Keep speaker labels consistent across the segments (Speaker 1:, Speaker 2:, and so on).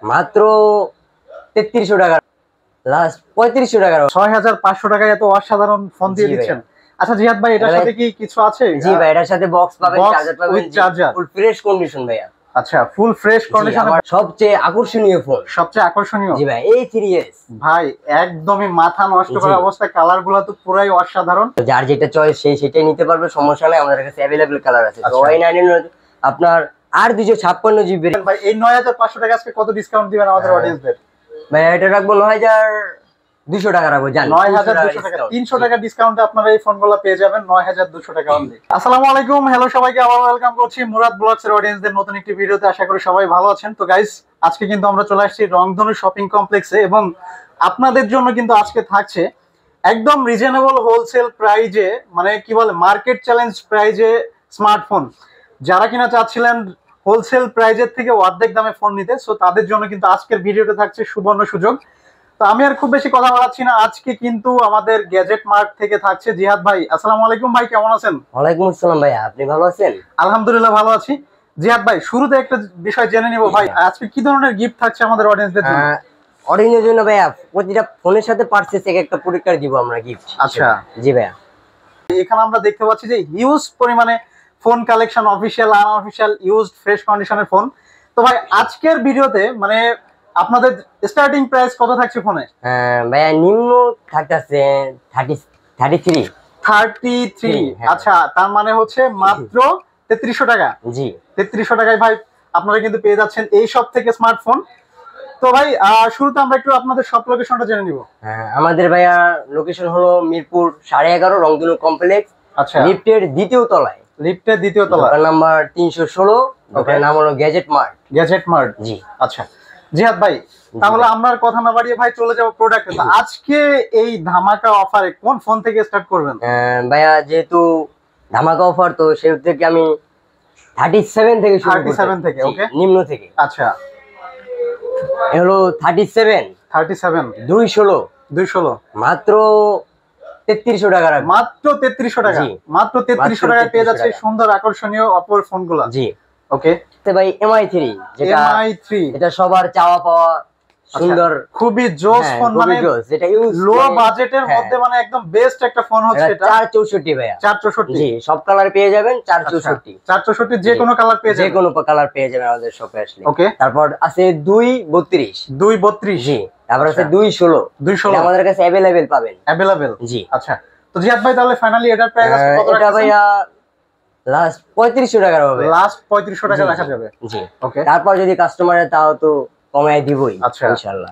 Speaker 1: মাত্র 3300 টাকা, লাস্ট 3500 টাকা।
Speaker 2: 6500 টাকায় এত অসাধারণ ফোন দিয়ে দিচ্ছেন। আচ্ছা জিহাদ ভাই, এটার সাথে কি কিছু আছে?
Speaker 1: জি ভাই, এটার সাথে বক্স পাবেন, চার্জার পাবেন,
Speaker 2: চার্জার,
Speaker 1: ফুল ফ্রেশ কন্ডিশন ভাইয়া।
Speaker 2: আচ্ছা, ফুল ফ্রেশ কন্ডিশন।
Speaker 1: সবচেয়ে আকর্ষণীয় ফোন,
Speaker 2: সবচেয়ে আকর্ষণীয়
Speaker 1: জি ভাই A3s
Speaker 2: ভাই, একদমই মাথা নষ্ট করা অবস্থা। কালার গুলো তো পুরাই অসাধারণ।
Speaker 1: যার যেটা চয়েস সেটাই নিতে পারবে, সমস্যা নাই, আমাদের কাছে अवेलेबल কালার আছে। তো Y99 আপনার আর 256 জিবি।
Speaker 2: ভাই এই 9500 টাকা আজকে কত ডিসকাউন্ট দিবেন আমাদের অডিয়েন্সদের?
Speaker 1: ভাই এটা রাখবো 9200 টাকা রাখবো, জান
Speaker 2: 9200 টাকা। 300 টাকা ডিসকাউন্টে আপনারা এই ফোনগুলো পেয়ে যাবেন 9200 টাকা অনলি। আসসালামু আলাইকুম, হ্যালো সবাইকে, আবার ওয়েলকাম করছি মুরাদ ব্লগস এর অডিয়েন্সদের নতুন একটি ভিডিওতে। আশা করি সবাই ভালো আছেন। তো গাইস, আজকে কিন্তু আমরা চলে আসছি রংধনু শপিং কমপ্লেক্সে এবং আপনাদের জন্য কিন্তু আজকে থাকছে একদম রিজনেবল হোলসেল প্রাইজে, মানে কি বলে মার্কেট চ্যালেঞ্জ প্রাইজে স্মার্টফোন। যারা কিনা চাচ্ছিলেন হোলসেল প্রাইজের থেকে অর্ধেক দামে ফোন নিতে, সো তাদের জন্য কিন্তু আজকের ভিডিওটা থাকছে সুবর্ণ সুযোগ। তো আমি আর খুব বেশি কথা বলাচ্ছি না, আজকে কিন্তু আমাদের গ্যাজেট মার্ট থেকে থাকছে জিহাদ ভাই। আসসালামু আলাইকুম ভাই, কেমন আছেন?
Speaker 1: ওয়ালাইকুম আসসালাম ভাই, আপনি ভালো আছেন?
Speaker 2: আলহামদুলিল্লাহ ভালো আছি। জিহাদ ভাই, শুরুতে একটা বিষয় জেনে নিব ভাই, আজকে কি ধরনের গিফট থাকছে আমাদের অডিয়েন্সদের জন্য?
Speaker 1: অডিয়েন্সের জন্য ভাইয়া প্রতিটা ফোনের সাথে পারচেজ একটা পুরস্কার দিব আমরা গিফট।
Speaker 2: আচ্ছা
Speaker 1: জি ভাইয়া,
Speaker 2: এখানে আমরা দেখতে পাচ্ছি যে হিউজ পরিমাণে phone collection, official unofficial used fresh কন্ডিশনের ফোন। তো ভাই আজকের ভিডিওতে মানে আপনাদের স্টার্টিং প্রাইস কত থাকছে ফোনে?
Speaker 1: ভাইয়া নিম্ন থাকতেছে 33।
Speaker 2: আচ্ছা, তার মানে হচ্ছে মাত্র 3300 টাকা।
Speaker 1: জি,
Speaker 2: 3300 টাকায় ভাই আপনারা কিন্তু পেয়ে যাচ্ছেন এই সব থেকে স্মার্টফোন। তো ভাই শুরুতে আমরা একটু আপনাদের শপ লোকেশনটা জেনে নিব।
Speaker 1: আমাদের ভাইয়া লোকেশন হলো মিরপুর 11.5 রংধনু কমপ্লেক্স।
Speaker 2: আচ্ছা,
Speaker 1: লিফটের দ্বিতীয় তলায়,
Speaker 2: লিফটের দ্বিতীয় তলা,
Speaker 1: দোকান নাম্বার 316। দোকানের নাম হলো গ্যাজেট মার্ট।
Speaker 2: গ্যাজেট মার্ট,
Speaker 1: জি।
Speaker 2: আচ্ছা জিহাদ ভাই, তাহলে আমরা আর কথা না বাড়িয়ে ভাই চলে যাব প্রোডাক্টে। তো আজকে এই ধামাকা অফারে কোন ফোন থেকে স্টার্ট করবেন?
Speaker 1: ভাইয়া যেহেতু ধামাকা অফার, তো সেই থেকে আমি 37 থেকে শুরু করব।
Speaker 2: 37 থেকে, ওকে,
Speaker 1: নিম্ন থেকে।
Speaker 2: আচ্ছা,
Speaker 1: এ হলো 37 216 মাত্র 3300 টাকা রাখবো।
Speaker 2: মাত্র 3300 টাকা। মাত্র 3300 টাকায় পেয়ে যাচ্ছে সুন্দর আকর্ষণীয় অপর ফোনগুলো।
Speaker 1: জি,
Speaker 2: ওকে।
Speaker 1: তো ভাই MI3, এটা সবার চাওয়া পাওয়া সুন্দর,
Speaker 2: খুবই জোস ফোন, মানে
Speaker 1: যেটা
Speaker 2: লো বাজেটের মধ্যে মানে একদম বেস্ট একটা ফোন হচ্ছে এটা।
Speaker 1: 464 ভাইয়া,
Speaker 2: 464।
Speaker 1: জি, সব কালার পেয়ে যাবেন। 464
Speaker 2: যে কোনো কালার পেয়ে যাবেন,
Speaker 1: যে কোনো কালার পেয়ে যাবেন আমাদের শপে আসলে।
Speaker 2: ওকে।
Speaker 1: তারপর আছে 232, জি। তারপর আছে 216 আমাদের কাছে अवेलेबल পাবেন।
Speaker 2: জি, আচ্ছা। তো জিহাদ ভাই, তাহলে ফাইনালি এটার প্রাইস কত রাখছেন?
Speaker 1: এটা ভাইয়া লাস্ট 3500 টাকা হবে।
Speaker 2: লাস্ট 3500 টাকা রাখা যাবে,
Speaker 1: জি,
Speaker 2: ওকে।
Speaker 1: তারপর যদি কাস্টমারের তাও তো কমায় দিবই,
Speaker 2: আচ্ছা,
Speaker 1: ইনশাআল্লাহ।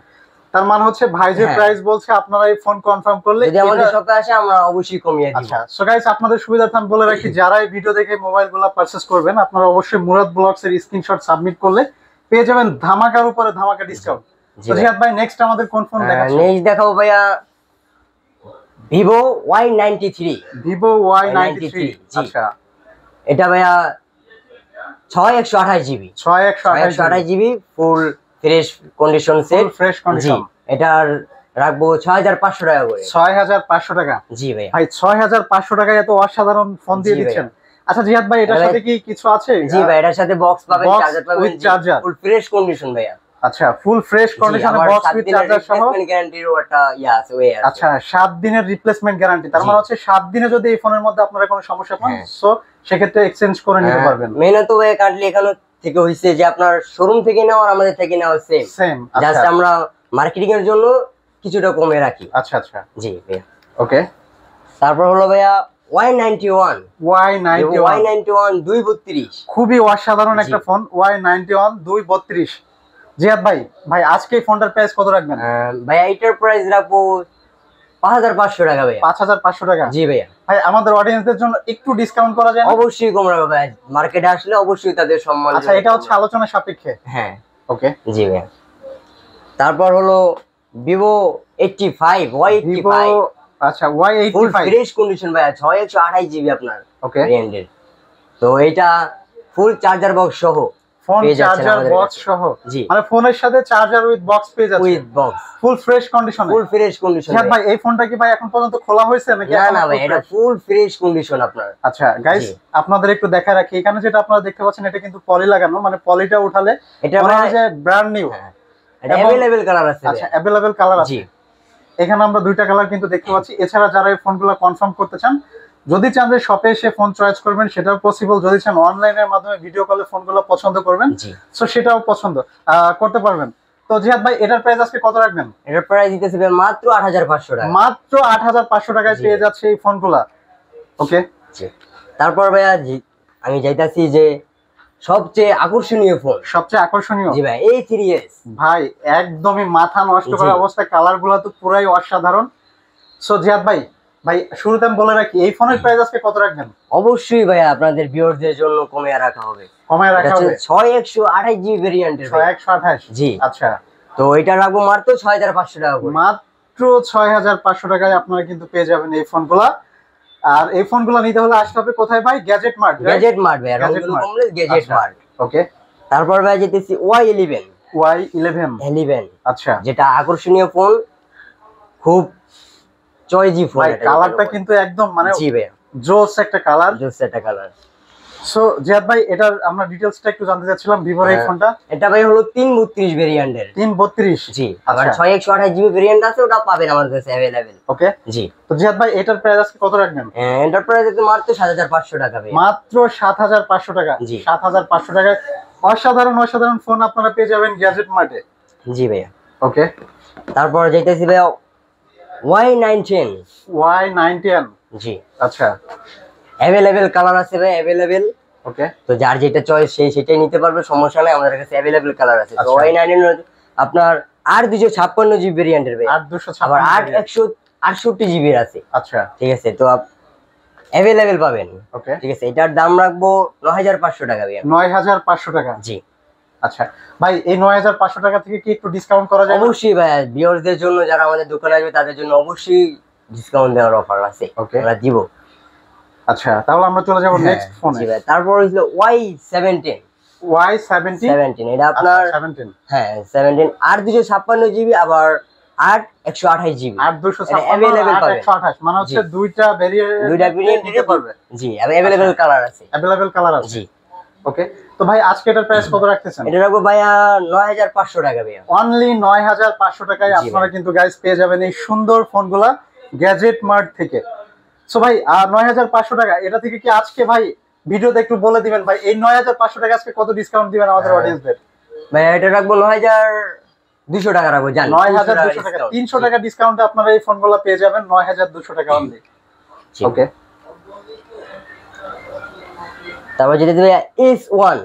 Speaker 2: তার মানে হচ্ছে ভাই যে প্রাইস বলছে, আপনারা এই ফোন কনফার্ম করলে
Speaker 1: যদি আমাদের শপে আসে আমরা অবশ্যই কমিয়ে দিব।
Speaker 2: আচ্ছা, সো গাইস, আপনাদের সুবিধার্থে আমি বলে রাখি, যারা এই ভিডিও দেখে মোবাইলগুলো পারচেজ করবেন, আপনারা অবশ্যই মুরাদ ব্লগস এর স্ক্রিনশট সাবমিট করলে পেয়ে যাবেন ধামাকার উপরে ধামাকা ডিসকাউন্ট। তো জিহাদ ভাই, নেক্সট আমাদের কোন ফোন দেখাচ্ছেন?
Speaker 1: নেক্সট দেখাবো ভাইয়া Vivo Y93।
Speaker 2: Vivo Y93, আচ্ছা।
Speaker 1: এটা ভাইয়া 6128 জিবি,
Speaker 2: 6128
Speaker 1: জিবি, ফুল fresh condition set,
Speaker 2: fresh condition.
Speaker 1: এটার রাখবো 6500 টাকা করে।
Speaker 2: 6500 টাকা,
Speaker 1: জি ভাই।
Speaker 2: ভাই 6500 টাকায় এত অসাধারণ ফোন দিয়ে দিচ্ছেন। আচ্ছা জিহাদ ভাই, এটার সাথে কি কিছু আছে?
Speaker 1: জি ভাই, এটার সাথে বক্স পাবেন, চার্জার পাবেন,
Speaker 2: চার্জার,
Speaker 1: ফুল ফ্রেশ কন্ডিশন ভাইয়া।
Speaker 2: আচ্ছা, ফুল ফ্রেশ কন্ডিশনে বক্স উইথ চার্জার সহ।
Speaker 1: গ্যারান্টিরও একটা আছে, ওই আছে।
Speaker 2: আচ্ছা, 7 দিনের রিপ্লেসমেন্ট গ্যারান্টি। তার মানে হচ্ছে 7 দিনে যদি এই ফোনের মধ্যে আপনারা কোনো সমস্যা পান, সো সেক্ষেত্রে এক্সচেঞ্জ করে নিতে পারবেন।
Speaker 1: মেইনত ভাই কাটলি এখানে থেকে হইছে যে আপনার শোরুম থেকে নেওয়া আর আমাদের থেকে নেওয়া সেম। জাস্ট আমরা মার্কেটিং এর জন্য কিছুটা কমে রাখি।
Speaker 2: আচ্ছা আচ্ছা,
Speaker 1: জি ভাইয়া,
Speaker 2: ওকে।
Speaker 1: তারপর হলো ভাইয়া Y91 232,
Speaker 2: খুবই অসাধারণ একটা ফোন। Y91 232। জিহাদ ভাই, আজকে এই ফোনটার প্রাইস কত রাখবেন?
Speaker 1: ভাইয়া এটার প্রাইস রাখবো 5500 টাকা ভাইয়া।
Speaker 2: 5500 টাকা,
Speaker 1: জি ভাইয়া।
Speaker 2: ভাই আমাদের অডিয়েন্সদের জন্য একটু ডিসকাউন্ট করা যায়?
Speaker 1: অবশ্যই কম রাখবো ভাই, মার্কেটে আসলে অবশ্যই তাদের সম্মান।
Speaker 2: আচ্ছা, এটা হচ্ছে আলোচনা সাপেক্ষে।
Speaker 1: হ্যাঁ,
Speaker 2: ওকে,
Speaker 1: জি ভাইয়া। তারপর হলো Vivo 85 Y85,
Speaker 2: আচ্ছা Y85
Speaker 1: ফুল ফ্রেশ কন্ডিশন ভাইয়া, 6128 জিবি আপনার,
Speaker 2: ওকে।
Speaker 1: তো এটা ফুল চার্জার বক্স সহ,
Speaker 2: ফোন চার্জার বক্স সহ,
Speaker 1: জি,
Speaker 2: মানে ফোনের সাথে চার্জার উইথ বক্স পেয়ে যাচ্ছে,
Speaker 1: with box,
Speaker 2: full fresh condition. হ্যাঁ ভাই, এই ফোনটা কি ভাই এখন পর্যন্ত খোলা হয়েছে নাকি?
Speaker 1: না ভাই, এটা ফুল ফ্রেশ কন্ডিশন আপনার।
Speaker 2: আচ্ছা গাইস, আপনাদের একটু দেখা রাখি, এখানে যেটা আপনারা দেখতে পাচ্ছেন এটা কিন্তু পলি লাগানো, মানে পলিটা উঠালে এটা মানে ব্র্যান্ড নিউ।
Speaker 1: এটা अवेलेबल কালার আছে।
Speaker 2: আচ্ছা अवेलेबल কালার আছে।
Speaker 1: জি,
Speaker 2: এখানে আমরা দুইটা কালার কিন্তু দেখতে পাচ্ছি। এছাড়া যারা এই ফোনগুলো কনফার্ম করতে চান, যদি চান যে শপে এসে ফোন চয়েস করবেন সেটাও পসিবল, যদি চান অনলাইনের মাধ্যমে ভিডিও কলে ফোনগুলো পছন্দ করবেন সো সেটাও পছন্দ করতে পারবেন। তো জিহাদ ভাই এটার প্রাইস আজকে কত রাখবেন?
Speaker 1: এটার প্রাইস দিতেছে মাত্র 8500 টাকা।
Speaker 2: মাত্র 8500 টাকায় পেয়ে যাচ্ছে এই ফোনগুলা। ওকে,
Speaker 1: তারপর ভাইয়া আমি যাইতাছি যে সবচেয়ে আকর্ষণীয় ফোন।
Speaker 2: সবচেয়ে আকর্ষণীয়?
Speaker 1: জি ভাই, A3s
Speaker 2: ভাই একদমই মাথা নষ্ট করা অবস্থা, কালারগুলো তো পুরাই অসাধারণ। সো জিহাদ ভাই, শুরুতে আমি বলে রাখি এই ফোনের প্রাইস আজকে কত রাখবেন?
Speaker 1: অবশ্যই ভাইয়া আপনাদের ভিউয়ারদের জন্য কমিয়ে রাখা হবে। 6128 জিবি ভেরিয়েন্টের।
Speaker 2: 6128?
Speaker 1: জি।
Speaker 2: আচ্ছা,
Speaker 1: তো এটা রাখবো মাত্র 6500 টাকা করে।
Speaker 2: মাত্র 6500 টাকায় আপনারা কিন্তু পেয়ে যাবেন এই ফোনগুলা। আর এই ফোনগুলো নিতে হলে আসতে হবে কোথায় ভাই? Gadget mart.
Speaker 1: গ্যাজেট মার্ট ভাই, রংপুর কমপ্লেক্স গ্যাজেট মার্ট।
Speaker 2: ওকে,
Speaker 1: তারপর ভাই যেতেছি Y11।
Speaker 2: Y11, আচ্ছা,
Speaker 1: যেটা আকর্ষণীয় ফোন, খুব চয়েজি ফোন।
Speaker 2: কালারটা কিন্তু একদম মানে
Speaker 1: জি ভাই,
Speaker 2: জোস একটা কালার,
Speaker 1: জোস একটা কালার।
Speaker 2: সো জিহাদ ভাই এটার আমরা ডিটেইলসটা একটু জানতে চাচ্ছিলাম ভিভোর এই ফোনটা।
Speaker 1: এটা ভাই হলো 332 ভেরিয়েন্টের।
Speaker 2: 332?
Speaker 1: জি। আবার 6128 জিবি ভেরিয়েন্ট আছে, ওটা পাবেন আমাদের কাছে अवेलेबल।
Speaker 2: ওকে,
Speaker 1: জি।
Speaker 2: তো জিহাদ ভাই এটার প্রাইস আজকে কত রাখবেন?
Speaker 1: এন্টারপ্রাইজ এতে মাত্র 7500 টাকা ভাই।
Speaker 2: মাত্র 7500 টাকা। 7500 টাকায় অসাধারণ ফোন আপনারা পেয়ে যাবেন গ্যাজেট মার্টে।
Speaker 1: জি ভাইয়া।
Speaker 2: ওকে,
Speaker 1: তারপর যাইতেছি ভাইয়া Y910।
Speaker 2: Y910?
Speaker 1: জি।
Speaker 2: আচ্ছা,
Speaker 1: अवेलेबल কালার আছে ভাই, अवेलेबल।
Speaker 2: ওকে,
Speaker 1: তো যার যেটা চয়েস সেটাই নিতে পারবে, সমস্যা নাই, আমাদের কাছে अवेलेबल कालर আছে। তো Y910 আপনার 8256 জিবি ভেরিয়েন্টের ভাই।
Speaker 2: 8256?
Speaker 1: আবার 8168 জিবি আছে।
Speaker 2: আচ্ছা,
Speaker 1: ঠিক আছে, তো अवेलेबल পাবেন।
Speaker 2: ওকে,
Speaker 1: ঠিক আছে, এটার দাম রাখবো 9500 টাকা ভাই।
Speaker 2: 9500 টাকা?
Speaker 1: জি।
Speaker 2: আচ্ছা ভাই, এই 9500 টাকা থেকে কি একটু ডিসকাউন্ট করা যায়?
Speaker 1: অবশ্যই ভাই, ভিউয়ারদের জন্য, যারা আমাদের দোকানে আসবে তাদের জন্য অবশ্যই ডিসকাউন্ট দেওয়ার অফার আছে, আমরা দিব।
Speaker 2: আচ্ছা, তাহলে আমরা চলে যাব নেক্সট ফোনে।
Speaker 1: জি ভাই, তারপর হলো Y17।
Speaker 2: Y17?
Speaker 1: এটা আপনার
Speaker 2: 17?
Speaker 1: হ্যাঁ 17 8256 জিবি, আবার 128 জিবি।
Speaker 2: 128 মানে হচ্ছে দুইটা ভেরিয়েন্ট নিতে পারবে।
Speaker 1: জি, अवेलेबल কালার আছে।
Speaker 2: अवेलेबल কালার আছে।
Speaker 1: জি।
Speaker 2: ওকে, তো ভাই আজকে এটার প্রাইস কত রাখতেছেন?
Speaker 1: এটা রাখবো ভাইয়া 9500 টাকা ভাইয়া।
Speaker 2: অনলি 9500 টাকায় আপনারা কিন্তু গাইস পেয়ে যাবেন এই সুন্দর ফোনগুলা গ্যাজেট মার্ট থেকে। সো ভাই 9500 টাকা, এটা থেকে কি আজকে ভাই ভিডিওতে একটু বলে দিবেন ভাই এই 9500 টাকা আজকে কত ডিসকাউন্ট দিবেন আমাদের অডিয়েন্সদের?
Speaker 1: ভাই এটা রাখবো 9200 টাকা রাখবো। জান
Speaker 2: 9200 টাকা, 300 টাকা ডিসকাউন্টে আপনারা এই ফোনগুলো পেয়ে যাবেন 9200 টাকা অনলি। ওকে,
Speaker 1: তারপর যেটা দিবে S1।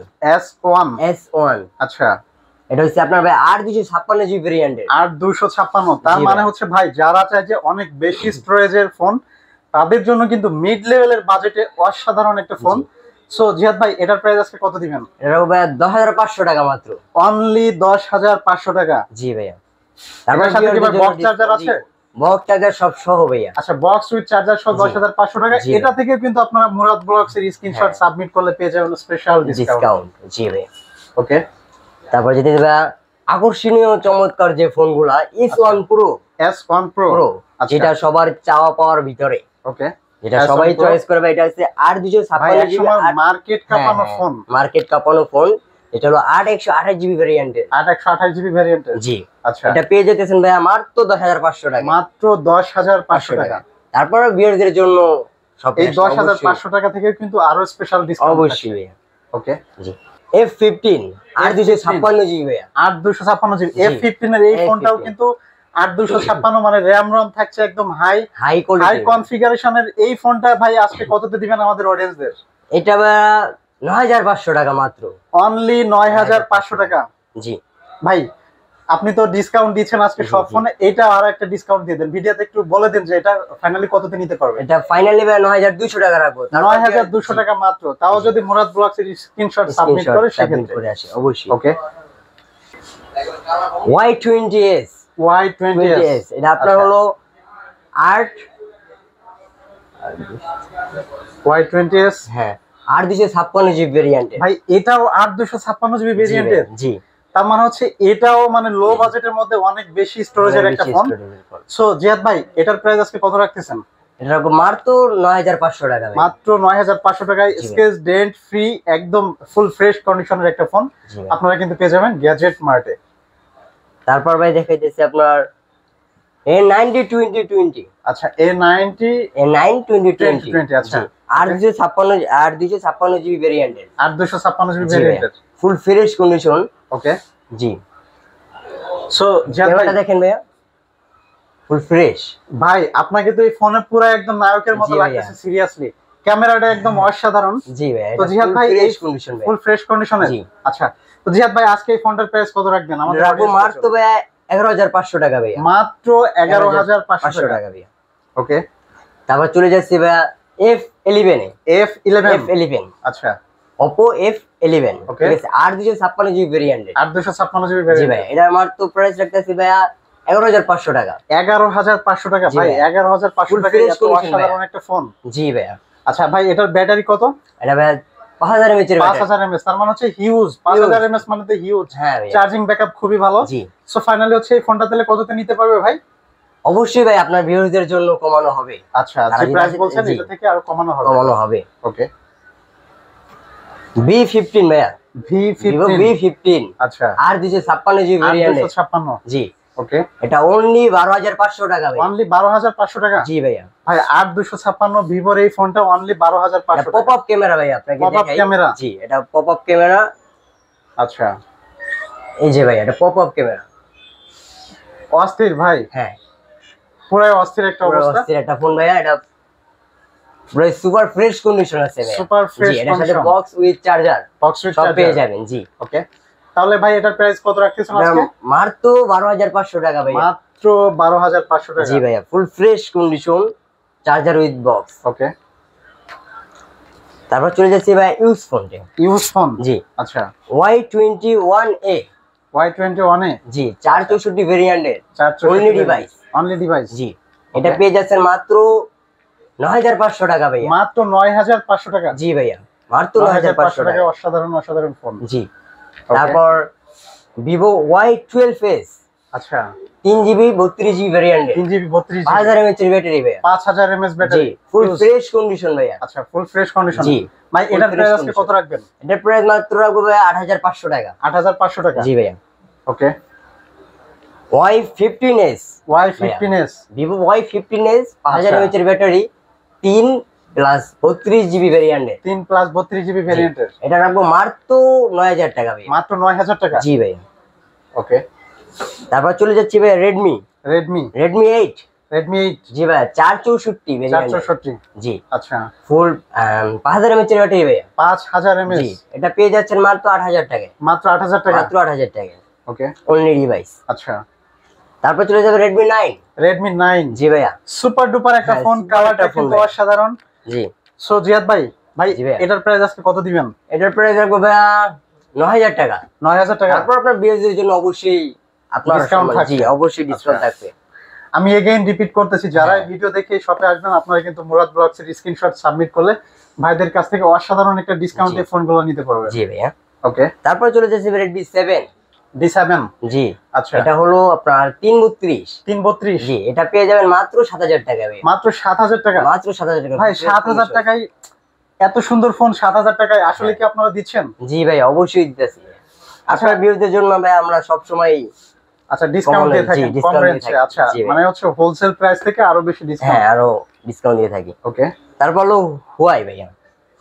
Speaker 2: আচ্ছা,
Speaker 1: এটা হচ্ছে আপনার ভাই 8256 জিবি ভেরিয়েন্টের।
Speaker 2: 8256? তার মানে হচ্ছে ভাই যারা চায় যে অনেক বেশি স্টোরেজের ফোন, তাদের জন্য কিন্তু মিড লেভেলের বাজেটে অসাধারণ একটা ফোন। সো জিহাদ ভাই এটার প্রাইস আজকে কত দিবেন?
Speaker 1: এটা ভাই 10500 টাকা মাত্র।
Speaker 2: অনলি 10500 টাকা?
Speaker 1: জি ভাইয়া। তারপর
Speaker 2: সাথে কি ভাই বক্স চার্জার আছে?
Speaker 1: বক্স চার্জার সব সহ ভাইয়া।
Speaker 2: আচ্ছা, বক্স উইথ চার্জার সহ 10500 টাকা। এটা থেকে কিন্তু আপনারা মুরাদ ব্লগস এর স্ক্রিনশট সাবমিট করলে পেয়ে যাবেন স্পেশাল ডিসকাউন্ট।
Speaker 1: জি ভাই।
Speaker 2: ওকে,
Speaker 1: তারপর যেটা দিবে আকর্ষণীয় চমৎকার যে ফোনগুলা S1 Pro। যেটা সবার চাওয়া পাওয়ার ভিতরে।
Speaker 2: ওকে,
Speaker 1: যেটা সবাই চয়েস করবে, এটা হচ্ছে 8256 জিবি
Speaker 2: মার্কেট কাঁপানো ফোন।
Speaker 1: মার্কেট কাঁপানো ফোন। এটা হলো 8128 জিবি ভেরিয়েন্টের।
Speaker 2: 8128 জিবি ভেরিয়েন্টের?
Speaker 1: জি।
Speaker 2: আচ্ছা,
Speaker 1: এটা পেয়ে যেতেছেন ভাই মাত্র 10500 টাকা।
Speaker 2: মাত্র 10500 টাকা।
Speaker 1: তারপরে ভিউয়ারদের জন্য সব
Speaker 2: এই 10500 টাকা থেকে কিন্তু আরো স্পেশাল ডিসকাউন্ট
Speaker 1: অবশ্যই ভাইয়া।
Speaker 2: ওকে,
Speaker 1: জি। F15 8256 জিবি ভাইয়া।
Speaker 2: 8256 জিবি F15 এর এই ফোনটাও কিন্তু 8256 মানে র‍্যাম থাকছে একদম হাই
Speaker 1: কোয়ালিটি,
Speaker 2: হাই কনফিগারেশনের। এই ফোনটা ভাই আজকে কততে দিবেন আমাদের অডিয়েন্সদের?
Speaker 1: এটা ভাইয়া 9500 টাকা মাত্র।
Speaker 2: অনলি 9500 টাকা?
Speaker 1: জি
Speaker 2: ভাই, আপনি তো ডিসকাউন্ট দিচ্ছেন আজকে সব ফোনে, এটা আর একটা ডিসকাউন্ট দিয়ে দেন, ভিডিওতে একটু বলে দেন যে এটা ফাইনালি কততে নিতে পারবে?
Speaker 1: এটা ফাইনালি ভাই 9200 টাকা রাখবো।
Speaker 2: 9200 টাকা মাত্র, তাও যদি মুরাদ ব্লগস এর স্ক্রিনশট সাবমিট করে সেক্ষেত্রে
Speaker 1: করে আসে অবশ্যই।
Speaker 2: ওকে,
Speaker 1: Y20s। এটা আপনার হলো
Speaker 2: Y20s?
Speaker 1: হ্যাঁ 8256 জিবি ভেরিয়েন্টের।
Speaker 2: ভাই এটাও 8256 জিবি ভেরিয়েন্টের?
Speaker 1: জি।
Speaker 2: তার মানে হচ্ছে এটাও মানে লো বাজেটের মধ্যে অনেক বেশি স্টোরেজের একটা ফোন। সো জিহাদ ভাই এটার প্রাইস আজকে কত রাখতেছেন?
Speaker 1: এটা মাত্র 9500 টাকা।
Speaker 2: মাত্র 9500 টাকায় স্ক্র্যাচ ডেন্ট ফ্রি একদম ফুল ফ্রেশ কন্ডিশনের একটা ফোন আপনারা কিন্তু পেয়ে যাবেন গ্যাজেট মার্টে।
Speaker 1: তারপর ভাই দেখাইতেছি আপনার A90 2020।
Speaker 2: আচ্ছা A90
Speaker 1: A9 2020।
Speaker 2: আচ্ছা
Speaker 1: আর 256 জিবি ভেরিয়েন্টের।
Speaker 2: 256 জিবি ভেরিয়েন্টের,
Speaker 1: ফুল ফ্রেশ কন্ডিশন।
Speaker 2: ওকে
Speaker 1: জি।
Speaker 2: সো
Speaker 1: ক্যামেরাটা দেখেন ভাইয়া, ফুল ফ্রেশ।
Speaker 2: ভাই আপনাকে তো এই ফোনে পুরো একদম নায়কের মতো লাগতেছে, সিরিয়াসলি ক্যামেরাটা একদম অসাধারণ।
Speaker 1: জি ভাই,
Speaker 2: তো জিহাদ ভাই
Speaker 1: ফ্রেশ কন্ডিশন ভাই,
Speaker 2: ফুল ফ্রেশ কন্ডিশনে।
Speaker 1: জি।
Speaker 2: আচ্ছা তো জিহাদ ভাই আজকে এই ফোনটার প্রাইস কত রাখবেন আমাদের?
Speaker 1: রাখবো মাত্র ভাই 11500 টাকা ভাই,
Speaker 2: মাত্র 11500
Speaker 1: টাকা ভাই।
Speaker 2: ওকে।
Speaker 1: তারপর চলে যাচ্ছি ভাই F11 এ। F11।
Speaker 2: আচ্ছা
Speaker 1: Oppo F11,
Speaker 2: ওকে।
Speaker 1: ঠিক আছে, 8 256 জিবি ভেরিয়েন্টের।
Speaker 2: 8 256 জিবি
Speaker 1: জি
Speaker 2: ভেরিয়েন্ট।
Speaker 1: ভাই, এটা মাত্র প্রাইস রাখতেছি ভাই 11500 টাকা।
Speaker 2: 11500 টাকা ভাই, 11500 টাকা এত অসাধারণ একটা ফোন।
Speaker 1: জি ভাই।
Speaker 2: আচ্ছা ভাই এটার ব্যাটারি কত?
Speaker 1: এটা ভাই 5000 mAh এর ব্যাটারি।
Speaker 2: 5000 mAh, তার মানে হচ্ছে হিউজ। 5000 mAh মানে তো হিউজ।
Speaker 1: হ্যাঁ ভাই,
Speaker 2: চার্জিং ব্যাকআপ খুবই ভালো।
Speaker 1: জি।
Speaker 2: সো ফাইনালি হচ্ছে এই ফোনটা তাহলে কততে নিতে পারবে ভাই?
Speaker 1: অবশ্যই ভাই আপনার ভিউয়ারদের জন্য কমানো হবে।
Speaker 2: আচ্ছা যে প্রাইস বলছেন এটা থেকে আরো কমানো হবে। ওকে।
Speaker 1: V15 ভাইয়া, V15।
Speaker 2: আচ্ছা
Speaker 1: আর 256 জিবি ভেরিয়েন্ট।
Speaker 2: 256।
Speaker 1: জি।
Speaker 2: ওকে।
Speaker 1: এটা অনলি 12500 টাকা ভাই।
Speaker 2: অনলি 12500 টাকা?
Speaker 1: জি ভাইয়া।
Speaker 2: ভাই 8256 ভিভোর এই ফোনটা অনলি 12500 টাকা।
Speaker 1: পপআপ ক্যামেরা ভাই, আপনাকে দেখাই।
Speaker 2: Popup camera?
Speaker 1: জি, এটা পপআপ ক্যামেরা।
Speaker 2: আচ্ছা
Speaker 1: এই যে ভাই, এটা পপআপ ক্যামেরা।
Speaker 2: অস্থির ভাই।
Speaker 1: হ্যাঁ,
Speaker 2: পুরো অস্থির একটা অবস্থা।
Speaker 1: অস্থির একটা ফোন ভাইয়া। এটা পুরো সুপার ফ্রেশ কন্ডিশন আছে ভাই।
Speaker 2: Super fresh
Speaker 1: condition. এটার সাথে box with charger,
Speaker 2: box with
Speaker 1: সব
Speaker 2: চার্জার
Speaker 1: পেয়ে যাবেন। জি।
Speaker 2: ওকে। তাহলে ভাই এটার প্রাইস কত রাখতেছেন আজকে?
Speaker 1: মাত্র 12500 টাকা ভাই।
Speaker 2: মাত্র 12500 টাকা।
Speaker 1: জি ভাইয়া, full fresh condition, charger with box.
Speaker 2: Okay.
Speaker 1: তারপর চলে যাচ্ছি ভাই ইউজ ফোনতে।
Speaker 2: Use phone?
Speaker 1: জি।
Speaker 2: আচ্ছা
Speaker 1: Y21A।
Speaker 2: Y21 এ?
Speaker 1: জি, 464 ভেরিয়েন্টের।
Speaker 2: 464
Speaker 1: অনলি ডিভাইস।
Speaker 2: Only device.
Speaker 1: জি। এটা পেয়ে যাচ্ছেন মাত্র 9500 টাকা ভাইয়া।
Speaker 2: মাত্র 9500 টাকা?
Speaker 1: জি ভাইয়া, মাত্র 9500 টাকা।
Speaker 2: অসাধারণ ফোন।
Speaker 1: জি। তারপর Vivo Y12s।
Speaker 2: আচ্ছা
Speaker 1: 3GB 32GB ভেরিয়েন্টের।
Speaker 2: 3GB 32GB
Speaker 1: 5000 mAh এর ব্যাটারি ভাইয়া।
Speaker 2: 5000 mAh ব্যাটারি।
Speaker 1: জি, ফুল ফ্রেশ কন্ডিশন ভাইয়া।
Speaker 2: আচ্ছা ফুল ফ্রেশ কন্ডিশন।
Speaker 1: জি।
Speaker 2: ভাই এটার প্রাইস আজকে কত রাখবেন?
Speaker 1: এটার প্রাইস মাত্র রাখবো ভাই 8500 টাকা।
Speaker 2: 8500 টাকা?
Speaker 1: জি ভাইয়া।
Speaker 2: ওকে।
Speaker 1: Y15s।
Speaker 2: Y15s
Speaker 1: Vivo Y15s 5000 mAh এর ব্যাটারি, 3 প্লাস 32GB ভেরিয়েন্টের।
Speaker 2: 3 প্লাস 32GB ভেরিয়েন্টের।
Speaker 1: এটা রাখবো মাত্র 9000 টাকা ভাই।
Speaker 2: মাত্র 9000 টাকা?
Speaker 1: জি ভাই।
Speaker 2: ওকে।
Speaker 1: তারপর চলে যাচ্ছি ভাই Redmi 8। জি ভাই, 464 ভেরিয়েন্ট।
Speaker 2: 464?
Speaker 1: জি।
Speaker 2: আচ্ছা
Speaker 1: ফুল 5000 mAh এর ব্যাটারি ভাই।
Speaker 2: 5000 mAh?
Speaker 1: জি। এটা পেয়ে যাচ্ছেন মাত্র 8000 টাকায়।
Speaker 2: মাত্র 8000 টাকা?
Speaker 1: মাত্র 8000 টাকায়।
Speaker 2: ওকে।
Speaker 1: Only device.
Speaker 2: আচ্ছা
Speaker 1: তারপর চলে যাবে Redmi 9।
Speaker 2: Redmi 9?
Speaker 1: জি ভাইয়া,
Speaker 2: সুপার ডুপার একটা ফোন, কালারটা কিন্তু অসাধারণ।
Speaker 1: জি।
Speaker 2: সো জিয়াদ ভাই এটার প্রাইস আজকে কত দিবেন?
Speaker 1: এটার প্রাইস রাখবো ভাইয়া 9000 টাকা।
Speaker 2: 9000 টাকা?
Speaker 1: তারপর আপনার বিএসএর জন্য অবশ্যই আপনার
Speaker 2: ডিসকাউন্ট থাকবে।
Speaker 1: জি, অবশ্যই ডিসকাউন্ট থাকবে।
Speaker 2: আমি এগেইন রিপিট করতেছি, যারা ভিডিও দেখে শপে আসবেন আপনারা কিন্তু মুরাদ ব্লগস এর স্ক্রিনশট সাবমিট করলে ভাইদের কাছ থেকে অসাধারণ একটা ডিসকাউন্টে ফোনগুলো নিতে পারবেন।
Speaker 1: জি ভাইয়া।
Speaker 2: ওকে।
Speaker 1: তারপর চলে যাচ্ছে Redmi 7।
Speaker 2: D7?
Speaker 1: জি।
Speaker 2: আচ্ছা
Speaker 1: এটা হলো আপনার 332।
Speaker 2: 332?
Speaker 1: জি। এটা পেয়ে যাবেন মাত্র 7000 টাকা ভাই।
Speaker 2: মাত্র 7000 টাকা?
Speaker 1: মাত্র 7000 টাকা
Speaker 2: ভাই 7000 টাকায় এত সুন্দর ফোন 7000 টাকায় আসলে কি আপনারা দিচ্ছেন?
Speaker 1: জি ভাই, অবশ্যই দিতেছি। আপনার ভিউয়ারদের জন্য ভাই আমরা সব সময়
Speaker 2: আচ্ছা ডিসকাউন্ট দিয়ে থাকি, কম রেঞ্জে। আচ্ছা মানে হচ্ছে হোলসেল প্রাইস থেকে আরো বেশি ডিসকাউন্ট?
Speaker 1: হ্যাঁ, আরো ডিসকাউন্ট দিয়ে থাকি।
Speaker 2: ওকে।
Speaker 1: তারপর হলো Huawei ভাইয়া।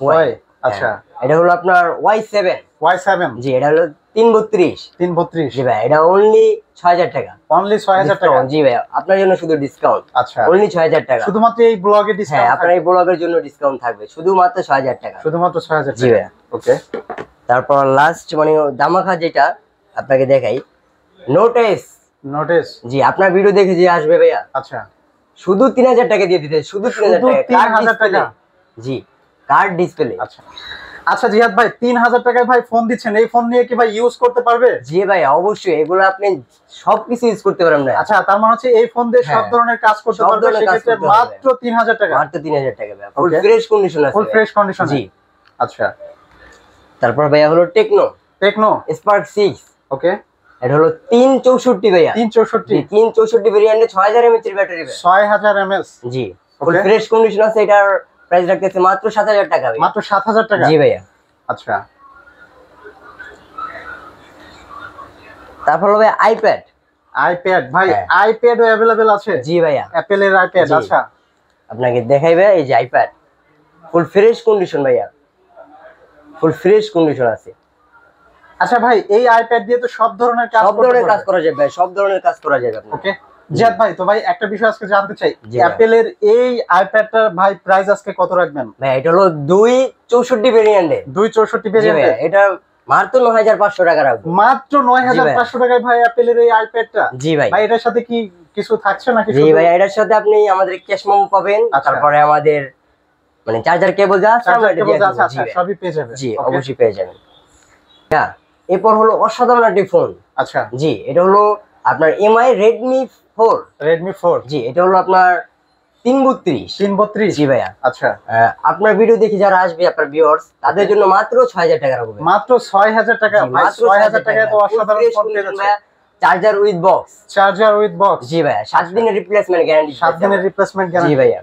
Speaker 2: Huawei? আচ্ছা
Speaker 1: এটা হলো আপনার Y7।
Speaker 2: Y7?
Speaker 1: জি। এটা হলো 332।
Speaker 2: 332?
Speaker 1: জি ভাই, এটা অনলি 6000 টাকা।
Speaker 2: অনলি 6000 টাকা?
Speaker 1: জি ভাই, আপনার জন্য শুধু ডিসকাউন্ট।
Speaker 2: আচ্ছা
Speaker 1: অনলি 6000 টাকা।
Speaker 2: শুধুমাত্র এই ব্লগে
Speaker 1: হ্যাঁ,
Speaker 2: ডিসকাউন্ট?
Speaker 1: আপনার এই ব্লগের জন্য ডিসকাউন্ট থাকবে শুধুমাত্র 6000 টাকা।
Speaker 2: শুধুমাত্র 6000
Speaker 1: জি
Speaker 2: টাকা?
Speaker 1: ভাই।
Speaker 2: ওকে।
Speaker 1: তারপর লাস্ট মানে দামাখা যেটা আপনাকে দেখাই, নোটিস। জি, আপনার ভিডিও দেখে যে আসবে ভাইয়া,
Speaker 2: আচ্ছা
Speaker 1: শুধু 3000 টাকা দিয়ে দিতে। শুধু
Speaker 2: 3000 টাকা?
Speaker 1: জি, কার্ড ডিসপ্লে।
Speaker 2: আচ্ছা আচ্ছা জিহাদ ভাই 3000 টাকায় ভাই ফোন দিচ্ছেন, এই ফোন নিয়ে কি ভাই ইউজ করতে পারবে?
Speaker 1: জি ভাই, অবশ্যই এগুলো আপনি সবকিছু ইউজ করতে পারবেন না।
Speaker 2: আচ্ছা তার মানে হচ্ছে এই ফোন দিয়ে সব ধরনের কাজ করতে পারবে, সেক্ষেত্রে মাত্র 3000 টাকা?
Speaker 1: মাত্র 3000 টাকা ভাই, ফুল ফ্রেশ কন্ডিশন আছে।
Speaker 2: Full fresh condition?
Speaker 1: জি।
Speaker 2: আচ্ছা
Speaker 1: তারপর ভাইয়া হলো টেকনো Spark 6।
Speaker 2: ওকে।
Speaker 1: এটা হলো 364 ভাইয়া।
Speaker 2: 364?
Speaker 1: 364 ভেরিয়েন্টে 6000 mAh এর ব্যাটারি ভাই।
Speaker 2: 6000 mAh?
Speaker 1: জি। ফুল ফ্রেশ কন্ডিশন আছে। এটার প্রাইস রাখতেছে মাত্র 7000 টাকা ভাই।
Speaker 2: মাত্র 7000 টাকা?
Speaker 1: জি ভাইয়া।
Speaker 2: আচ্ছা
Speaker 1: তারপর হবে
Speaker 2: আইপ্যাড ভাই,
Speaker 1: হ্যাঁ।
Speaker 2: আইপ্যাডও অ্যাভেলেবেল আছে?
Speaker 1: জি ভাইয়া,
Speaker 2: অ্যাপেলের আইপ্যাড।
Speaker 1: জি।
Speaker 2: আচ্ছা
Speaker 1: আপনাকে দেখাইবে এই যে আইপ্যাড, ফুল ফ্রেশ কন্ডিশন ভাইয়া, ফুল ফ্রেশ কন্ডিশন আছে।
Speaker 2: আচ্ছা ভাই, এই আইপ্যাড দিয়ে তো সব ধরনের কাজ
Speaker 1: সব ধরনের কাজ করা যাবে ভাই, সব ধরনের কাজ করা যাবে আপনার।
Speaker 2: ওকে জিয়াদ ভাই, তো ভাই একটা বিষয় আজকে জানতে চাই,
Speaker 1: জি ভাই।
Speaker 2: অ্যাপেলের এই আইপ্যাডটার ভাই প্রাইস আজকে কত রাখবেন?
Speaker 1: ভাই এটা হলো 264 ভেরিয়েন্টের।
Speaker 2: 264
Speaker 1: জি
Speaker 2: ভেরিয়েন্টে
Speaker 1: ভাইয়া, এটা মাত্র 9500 টাকা রাখবো।
Speaker 2: মাত্র 9500 টাকায় ভাই অ্যাপেলের এই আইপ্যাডটা।
Speaker 1: জি ভাই।
Speaker 2: ভাই এটার সাথে কি কিছু থাকছে নাকি?
Speaker 1: জি ভাই, এটার সাথে আপনি আমাদের ক্যাশ মেমো পাবেন,
Speaker 2: আচ্ছা।
Speaker 1: তারপরে আমাদের মানে চার্জার কেবল যা আছে আমরা এটা দিয়ে দিব। জি
Speaker 2: আচ্ছা
Speaker 1: ভাই।
Speaker 2: সবই পেয়ে যাবে।
Speaker 1: জি
Speaker 2: Okay?
Speaker 1: অবশ্যই পেয়ে যাবেন। হ্যাঁ, এরপর হলো অসাধারণ একটি ফোন।
Speaker 2: আচ্ছা
Speaker 1: জি, এটা হলো আপনার এমআই রেডমি 4।
Speaker 2: রেডমি 4
Speaker 1: জি, এটা হলো আপনার 332।
Speaker 2: 332।
Speaker 1: জি ভাইয়া।
Speaker 2: আচ্ছা
Speaker 1: আপনার ভিডিও দেখে যারা আসবে আপনার ভিউয়ার্স, তাদের জন্য মাত্র 6000 টাকা রাখবো ভাই।
Speaker 2: মাত্র 6000 টাকা।
Speaker 1: জি,
Speaker 2: ভাই
Speaker 1: মাত্র
Speaker 2: 6000 টাকায় তো অসাধারণ ফোন পেয়ে যাচ্ছে।
Speaker 1: Charger with box.
Speaker 2: Charger with box.
Speaker 1: জি ভাইয়া, 7 দিনের রিপ্লেসমেন্ট গ্যারান্টি।
Speaker 2: 7 দিনের রিপ্লেসমেন্ট
Speaker 1: জি
Speaker 2: গ্যারান্টি।
Speaker 1: ভাইয়া।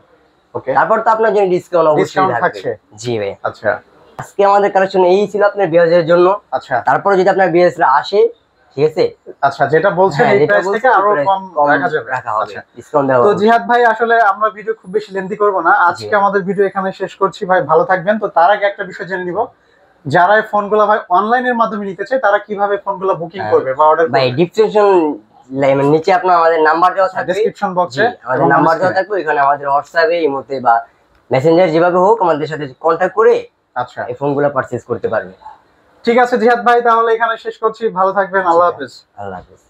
Speaker 2: ওকে
Speaker 1: তারপর তো আপনার জন্য ডিসকাউন্ট অবশ্যই
Speaker 2: ডিসকাউন্ট
Speaker 1: থাকবে।
Speaker 2: থাকছে।
Speaker 1: জি ভাইয়া।
Speaker 2: আচ্ছা
Speaker 1: আজকে আমাদের কালেকশন এই ছিল আপনার ভিউয়ার্সদের জন্য।
Speaker 2: আচ্ছা
Speaker 1: তারপরে যদি আপনার ভিউয়ার্সরা আসে, ঠিক আছে,
Speaker 2: আচ্ছা যেটা বলছেন
Speaker 1: হ্যাঁ,
Speaker 2: এই
Speaker 1: যেটা
Speaker 2: প্রাইস
Speaker 1: বলছি,
Speaker 2: থেকে আরো
Speaker 1: price
Speaker 2: কম রাখা যাবে।
Speaker 1: রাখা হবে,
Speaker 2: আচ্ছা
Speaker 1: ডিসকাউন্ট দেওয়া
Speaker 2: তো
Speaker 1: হবে।
Speaker 2: জিহাদ ভাই, আসলে আমরা ভিডিও খুব বেশি লেন্থি করব না আজকে,
Speaker 1: জি।
Speaker 2: আমাদের ভিডিও এখানে শেষ করছি। ভাই ভালো থাকবেন। তো তার আগে একটা বিষয় জেনে নিব, যারা এই ফোনগুলো ভাই অনলাইনের মাধ্যমে নিতে চায় তারা কিভাবে ফোনগুলো বুকিং
Speaker 1: হ্যাঁ।
Speaker 2: করবে বা অর্ডার
Speaker 1: ভাই
Speaker 2: করবে?
Speaker 1: ডিসক্রিপশন নিচে আপনার আমাদের নাম্বার দেওয়া থাকবে,
Speaker 2: ডেসক্রিপশন
Speaker 1: জি,
Speaker 2: বক্সে
Speaker 1: আমাদের নাম্বার দেওয়া থাকবে, এখানে আমাদের হোয়াটসঅ্যাপে, ইমোতে বা মেসেঞ্জার যেভাবে হোক আমাদের সাথে কন্ট্যাক্ট করে
Speaker 2: আচ্ছা
Speaker 1: এই ফোনগুলো পারচেজ করতে পারবে।
Speaker 2: ঠিক আছে জিহাদ ভাই, তাহলে এখানে শেষ করছি। ভালো থাকবেন। আল্লাহ হাফেজ।
Speaker 1: আল্লাহ হাফেজ।